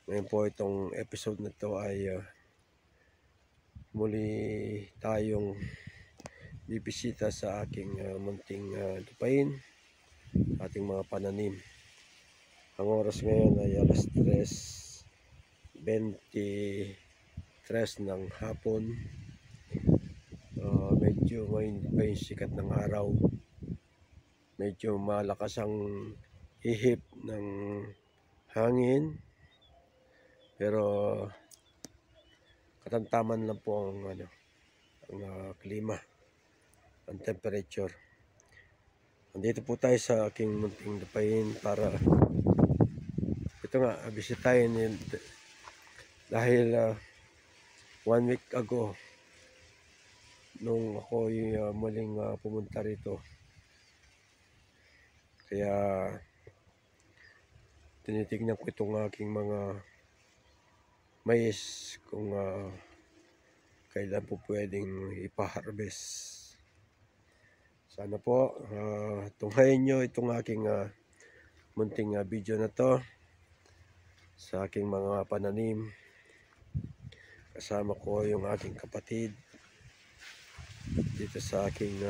Ngayon po itong episode na to ay muli tayong bibisita sa aking munting lupain, ating mga pananim. Ang oras ngayon ay alas 3:23 ng hapon. Medyo mainit pa yung sikat ng araw. Medyo malakas ang ihip ng hangin. Pero katamtaman lang po ang klima, ang temperature. Nandito po tayo sa aking munting lupain para ito nga bisitahin dahil 1 week ago nung ako muling pumunta rito, kaya tinitignan ko itong aking mga mais kung kailan po pwedeng ipa-harvest. Sana po tunghayin nyo itong aking munting video na to sa aking mga pananim. Kasama ko yung aking kapatid dito sa aking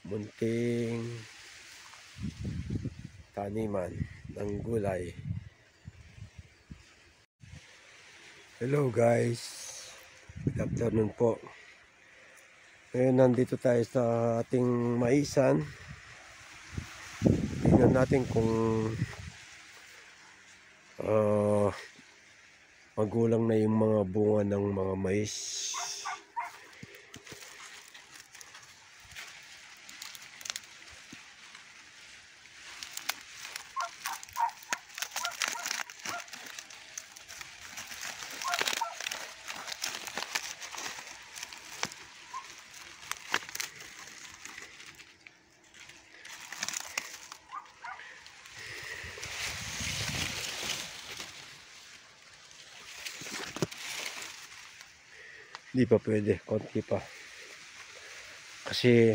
munting taniman ng gulay. Hello guys, good afternoon po. Ngayon nandito tayo sa ating maisan. Tingnan natin kung magulang na yung mga bunga ng mga mais. Hindi pa pwede, konti pa. Kasi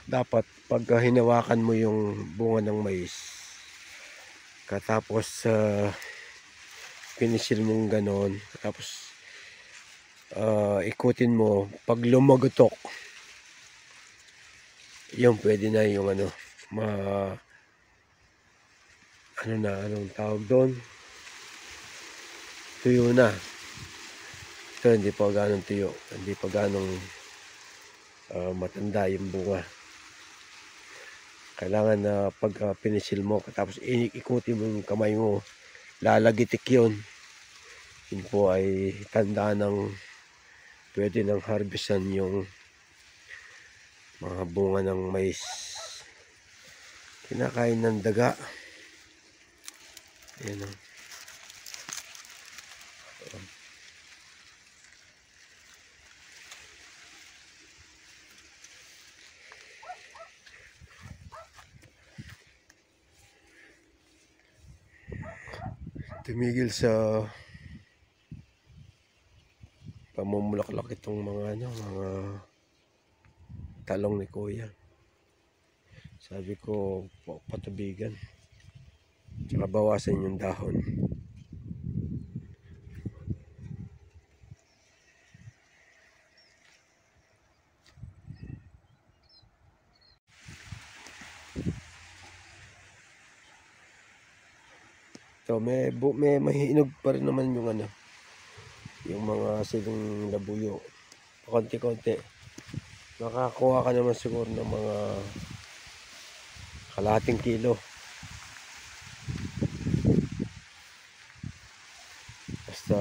dapat pag hinawakan mo yung bunga ng mais, katapos pinisil mong ganon, tapos ikutin mo, pag lumagotok, yung pwede na yung anong tawag doon, tuyo na. Ito hindi pa ganong tuyo, hindi pa ganong matanda yung bunga. Kailangan na pag pinisil mo, tapos ikutin mo yung kamay mo, lalagitik yun. Yun po ay tanda ng pwede nang harvestan yung mga bunga ng mais. Kinakain ng daga. Ayan o. Tumigil sa pamumulaklak itong mga talong ni Kuya. Sabi ko patubigan, tsaka bawasan yung dahon. So may mahinog pa rin naman yung mga siling labuyo. Konti-konti. Makakuha ka naman siguro ng mga kalahating kilo. Basta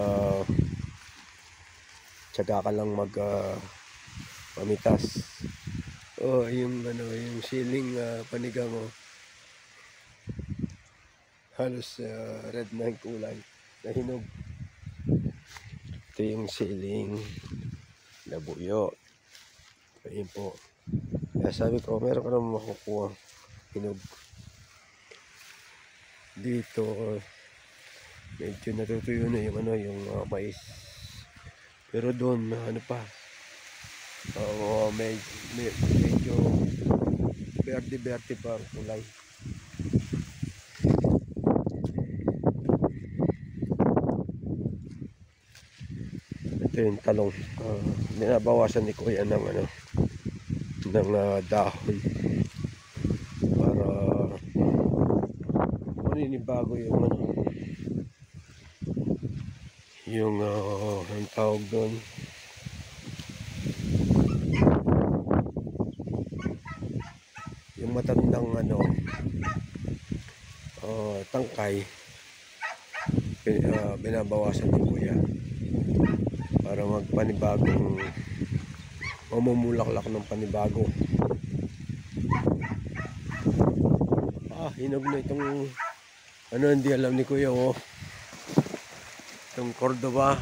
tiyaga ka lang mamitas. Yung siling panigang mo. Halos red na yung kulay, nahinog. Ito yung siling labuyo. Ayun po. Kaya sabi ko, meron ka naman makukuha hinog. Dito medyo natutuyo na yung mais. Pero doon pa. Medyo berde-berde pa ang kulay. Ito yung talong. Binabawasan ni Kuya ng dahon para maninibago yung ang tawag doon, yung matandang tangkay. Binabawasan ni Kuya para magpanibagong mamumulaklak ng panibago. Hinog na itong hindi alam ni Kuya, itong Cordoba,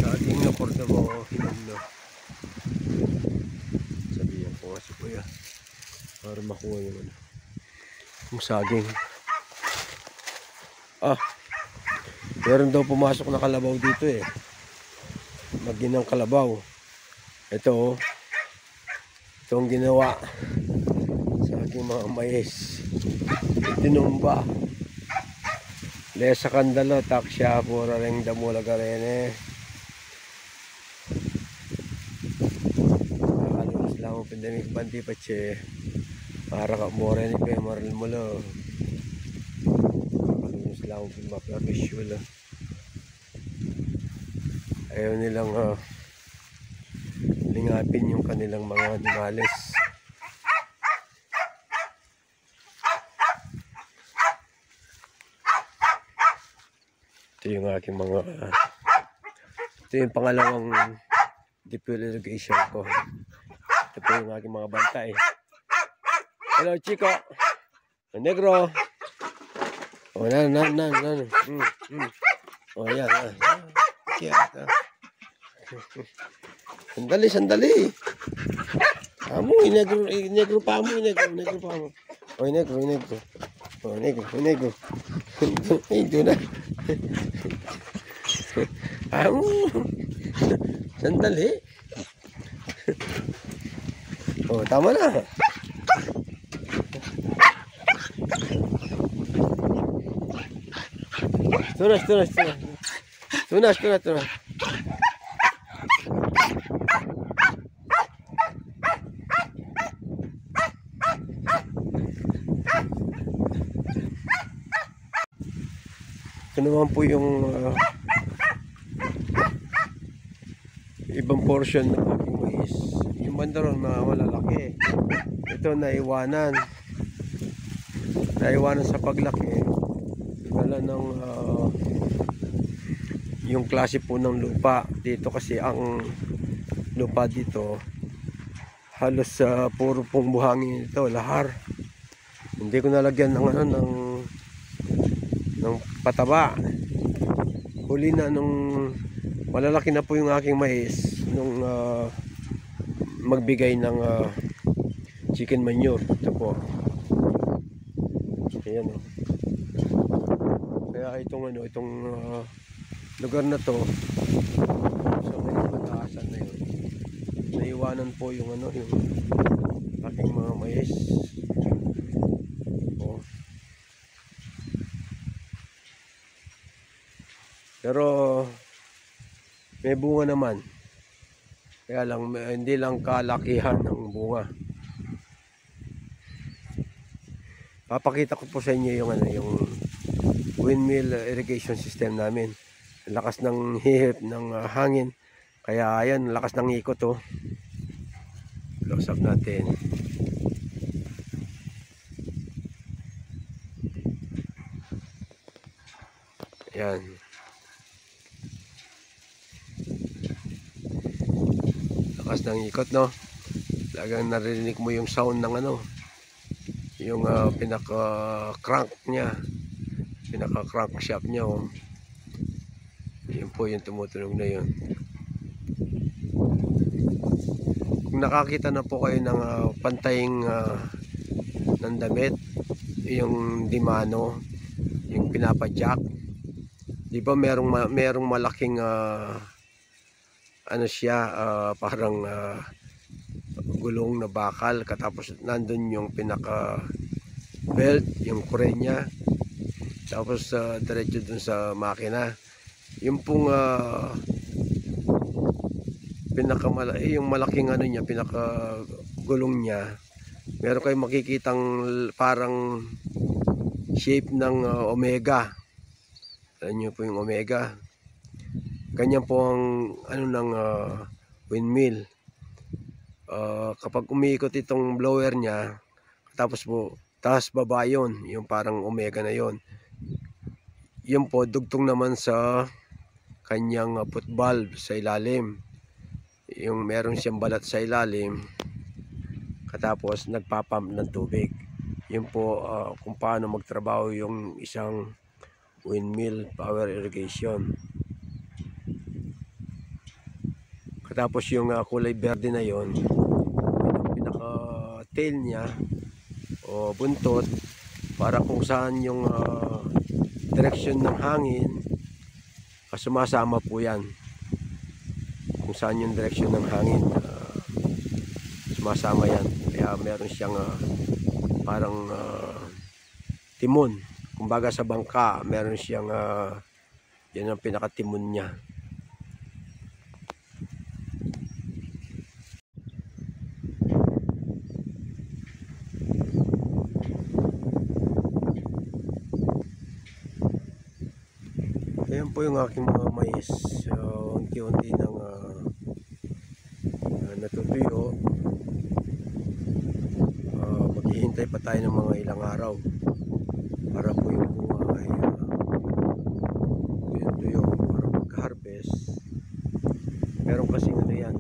saging na Cordoba, hinog na. Sabihan ko nga si Kuya para makuha yung saging. Meron daw pumasok na kalabaw dito maginang kalabaw. Ito ang ginawa sa aking mga mais. Tinumba lesa kandalo taksya pura ring damula garene. Alos lang pandemic banti pache para ka more ni pe maral mulo. Alos lang mapla visual. Ayaw nilang lingapin yung kanilang mga animales. Ito yung aking ito yung pangalawang deep well irrigation ko. Ito po yung aking mga bantay. Hello Chico, Negro. Yan. Sandali. Negro pa mo. Negro. Ito na. Sandali. Tama na. Tunas. Ito naman po yung ibang portion ng aking mais. Yung banda ron malalaki. Ito naiwanan sa paglaki. Dala ng yung klase po ng lupa dito, kasi ang lupa dito halos puro pong buhangin ito, lahar. Hindi ko nalagyan ng pataba. Huli na nung malalaki na po yung aking mais nung magbigay ng chicken manure. Ito po. Ayan Kaya itong lugar na to sa may mataasan na yun, naiwanan po yung yung aking mga mais. Pero may bunga naman. Kaya lang hindi lang kalakihan ng bunga. Papakita ko po sa inyo yung windmill irrigation system namin. Lakas ng hihip ng hangin. Kaya ayan, lakas ng ikot Close up natin. Ayan. Lakas ng ikot, no? Talagang narinig mo yung sound ng yung pinaka-crank niya. Pinaka-crankshaft niya, Yun po yung tumutunog na yun. Kung nakakita na po kayo ng pantaying ng damit, yung dimano, yung pinapadyak, di ba merong malaking parang gulong na bakal, katapos nandun yung pinaka belt, yung kurenya, tapos diretso dun sa makina. Yung pong yung malaking ano niya, pinaka gulong niya, meron kayong makikitang parang shape ng omega. Alam niyo po yung omega. Ganyan po ang ano ng windmill. Kapag umiikot itong blower niya, tapos po taas baba yun, yung parang omega na yun. Yun po dugtong naman sa kanyang foot valve sa ilalim. Yung meron siyang balat sa ilalim, katapos nagpapump ng tubig. Yun po kung paano magtrabaho yung isang windmill power irrigation. Katapos yung kulay berde na yon, yung pinaka tail niya o buntot, para kung saan yung direksyon ng hangin, sumasama po yan. Kung saan yung direksyon ng hangin, sumasama yan. Kaya meron siyang parang timon. Kumbaga sa bangka, meron siyang yan ang pinakatimon niya. Ayan po yung aking mga mais. Unti-unti nang natutuyo. Maghihintay pa tayo ng mga ilang araw para po yung bunga ay tuyo para mag-harvest. Meron kasing ano yan,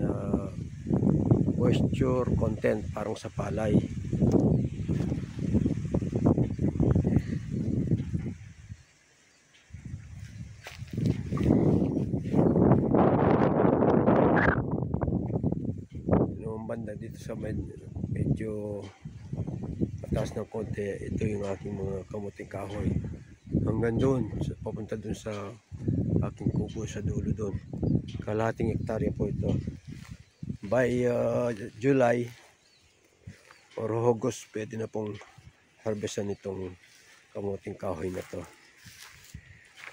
moisture content parang sa palay. Banda dito sa medyo mataas ng konti, ito yung aking mga kamuting kahoy hanggang doon, papunta doon sa aking kubo sa dulo doon. Kalahating hektarya po ito. By July or August pwede na pong harvestan itong kamuting kahoy na to.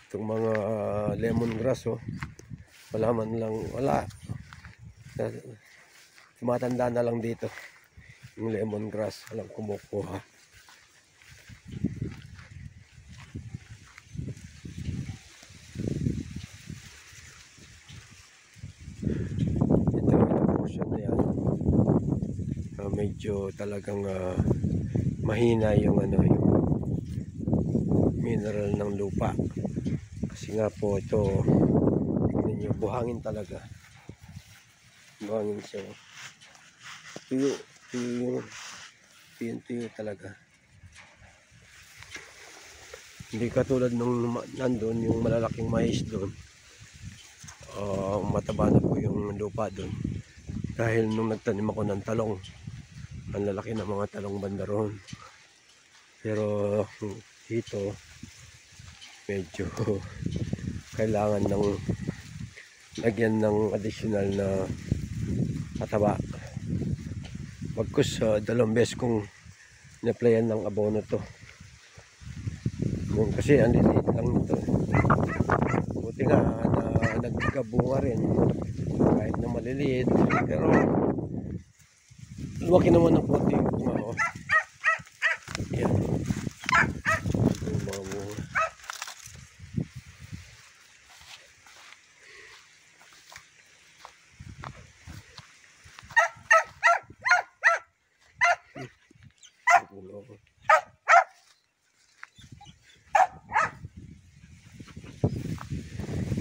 Itong mga lemongrass, wala man lang, wala, tumatanda na lang dito yung lemongrass, walang kumukuha. Ito portion na yan, medyo talagang mahina yung yung mineral ng lupa, kasi nga po ito, tignan nyo, buhangin talaga, buhangin siya. Tuyo talaga. Hindi katulad nung nandun yung malalaking mais doon. Mataba na po yung lupa doon. Dahil nung nagtanim ako ng talong, ang lalaki ng mga talong banda roon. Pero dito, medyo kailangan ng lagyan ng additional na pataba. Pagkus 2 beses kong in-applyan ng abono to. Kasi ang liliit lang ito. Buti nga na nagkabunga rin kahit na maliliit, pero lumaki naman ng konti yung bunga. Yan. Yung mga bunga.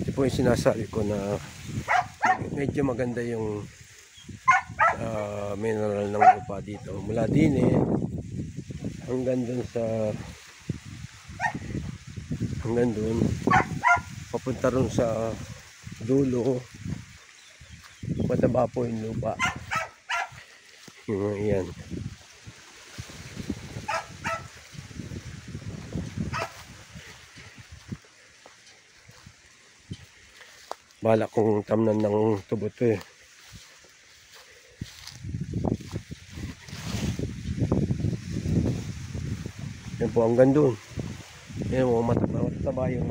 Ito po yung sinasabi ko na medyo maganda yung mineral ng lupa dito. Mula din hanggang dun hanggang dun papunta rin sa dulo, mataba po yung lupa. Yan. Bala kong tamnan ng tubo to Yan po hanggang doon. Yan po, mataba yung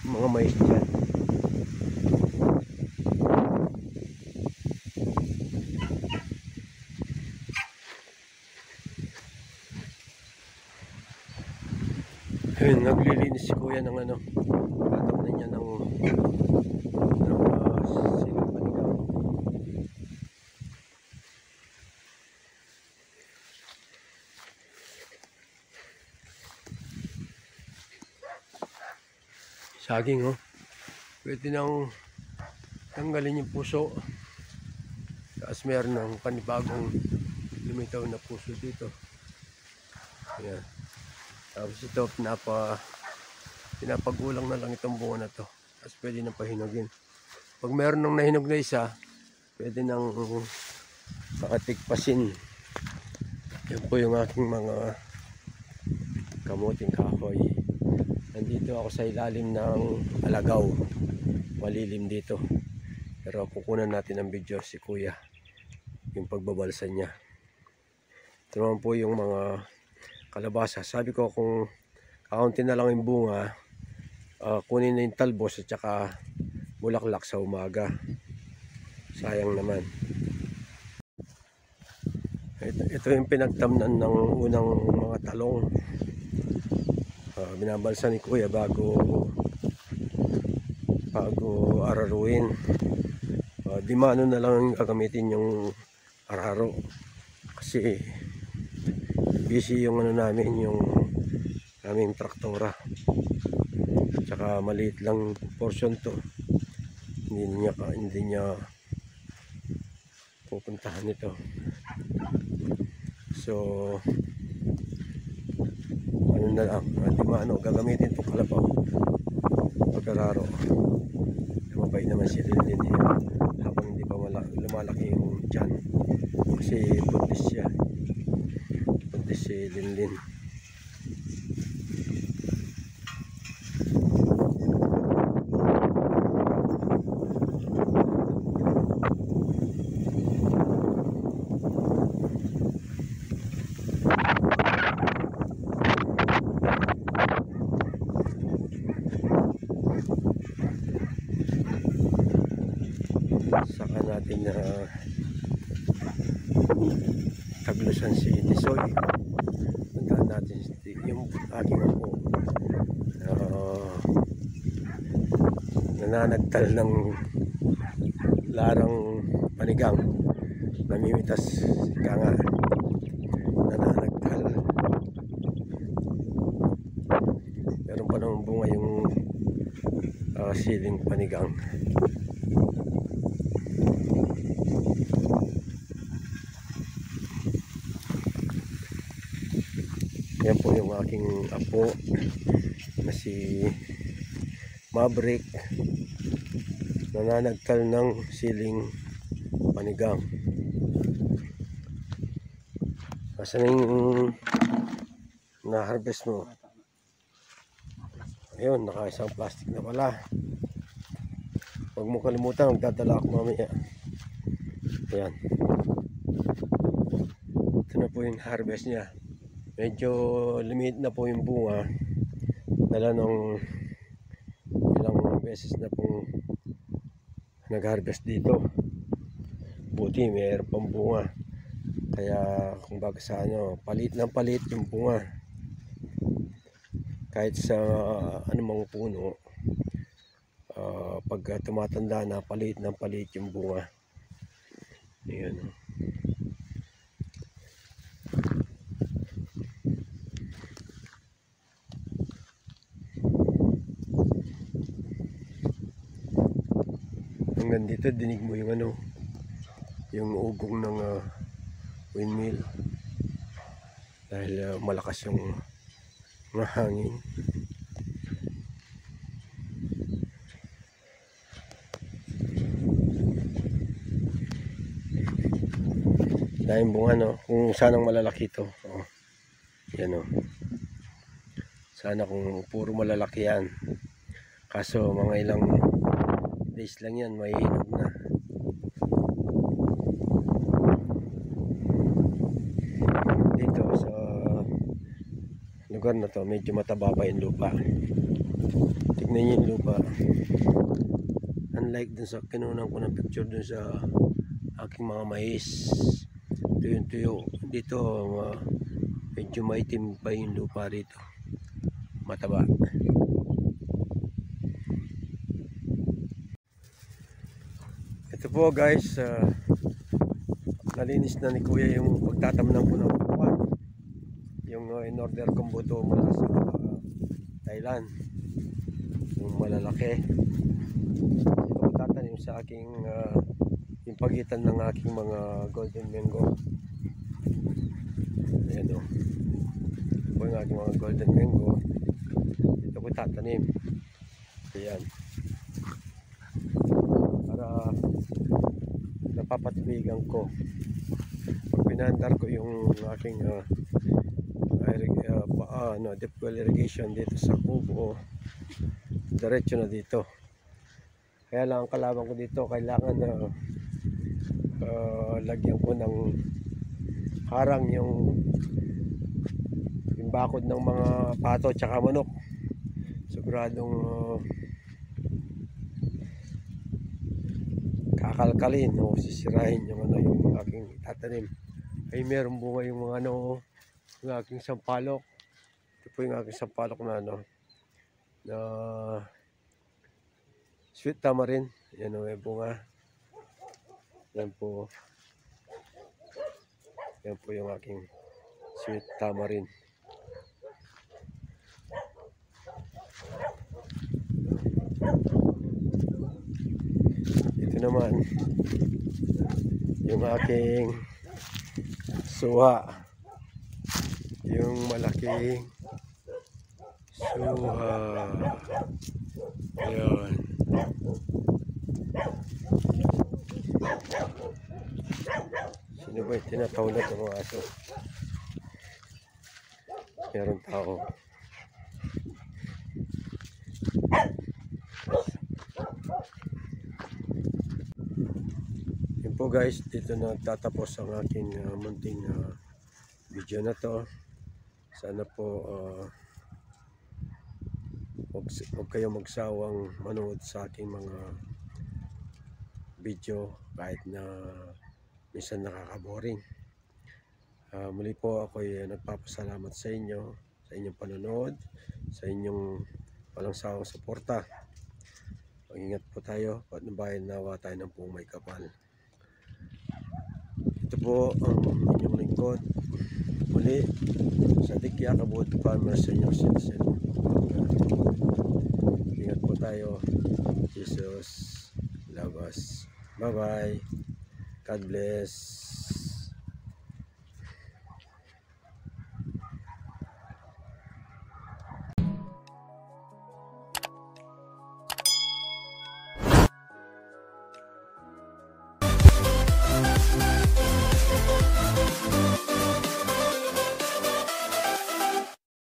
mga mais dyan. Ayun, naglilinis si kuya ng ano, tatamnan niya ng siling panigang. Saging, oh. Pwede nang tanggalin yung puso. Tapos meron ng panibagong lumitaw na puso dito. Ayan. Tapos ito, pinapagulang na lang itong bunga na to. Tapos pwede nang pahinugin. Pag meron ng nahinog na isa, pwede nang makatigpasin. Yan po yung aking mga kamuting kahoy. Nandito ako sa ilalim ng alagaw. Malilim dito. Pero kukunan natin ang video si kuya. Yung pagbabalsa niya. Ito naman po yung mga kalabasa. Sabi ko kung kaunti na lang yung bunga, kunin na yung talbos at saka bulaklak sa umaga. Sayang naman. Ito yung pinagtamnan ng unang mga talong. Binabalsa ni kuya bago araruin. Di mano na lang gagamitin yung araro kasi busy yung ano namin, yung aming traktora, tsaka maliit lang portion to, hindi niya pupuntahan ito. So ano na lang, di mano gagamitin itong kalabaw pag-araro. Mabait naman si Linlin habang hindi pa lumalaki yung tiyan kasi buntis siya. Buntis si Linlin. Saka natin na taglusan si Tisoy. Puntaan natin yung aking apo nananagtal ng larang panigang, namimitas ka nga, nananagtal. Meron pa ng bunga yung siling panigang. Yan po yung aking apo na si Maverick, nananagtal ng siling panigang. Asan yung na-harvest mo? Ayun, naka-isang plastic na pala. Huwag mo kalimutan, magdadala ako mamaya. Ayan. Ito na po yung harvest niya. Medyo limit na po yung bunga. Dala nung ilang beses na pong nag-harvest dito. Buti mayroon pang bunga. Kaya kung baga sa ano, palit ng palit yung bunga. Kahit sa anumang puno, pag tumatanda na, palit ng palit yung bunga. Ayan. Hanggang dito dinig mo yung ano, yung ugong ng windmill dahil malakas yung hangin. Dahil bunga, no, kung sanang malalaki ito. Oh, yan, oh. Sana kung puro malalaki yan, kaso mga ilang days lang yan, may hinog na. Dito sa lugar na to, medyo mataba pa yung lupa. Tignan nyo yung lupa. Unlike dun sa kinunan ko ng picture dun sa aking mga mais, tuyong tuyo. Dito medyo maitim pa yung lupa rito. mataba. Ito po guys, nalinis na ni Kuya yung pagtatamnan ko ng buwan. Yung in-order kong buto mula sa Thailand. Yung malalaki. Ito ko tatanim sa aking yung pagitan ng aking mga golden mango. Ayan o. Ito po yung aking mga golden mango. Ito ko tatanim. Ayan. Para napapatbigan ko. Pag pinandar ko yung aking deep well irrigation dito sa kubo, diretso na dito. Kaya lang ang kalaban ko dito, kailangan na lagyan ko ng harang yung bakod ng mga pato tsaka manok. Siguradong kakalkalin o sisirahin yung yung aking tatanim. Ay meron bunga yung mga yung aking sampalok. Ito po yung aking sampalok na na sweet tamarind. Yan o, may bunga. Yan po. Yan po yung aking sweet tamarind. Ito naman yung aking suha. Yung malaking suha. Ayan. Sino ba yung tinataw na ito mga aso? Meron tao. Yun po guys, dito na tatapos ang aking munting video na to. Sana po huwag kayong magsawang manood sa aking mga video kahit na minsan nakakaboring. Muli po ako ay nagpapasalamat sa inyo, sa inyong panonood, sa inyong walang sawang suporta. Mag-ingat po tayo, patnubayan nawa tayo ng buong may kapal. Ito po ang inyong lingkod muli sa Dikya Kabuto Farmer Senior Citizen. Ingat po tayo. Jesus love us. Bye bye. God bless.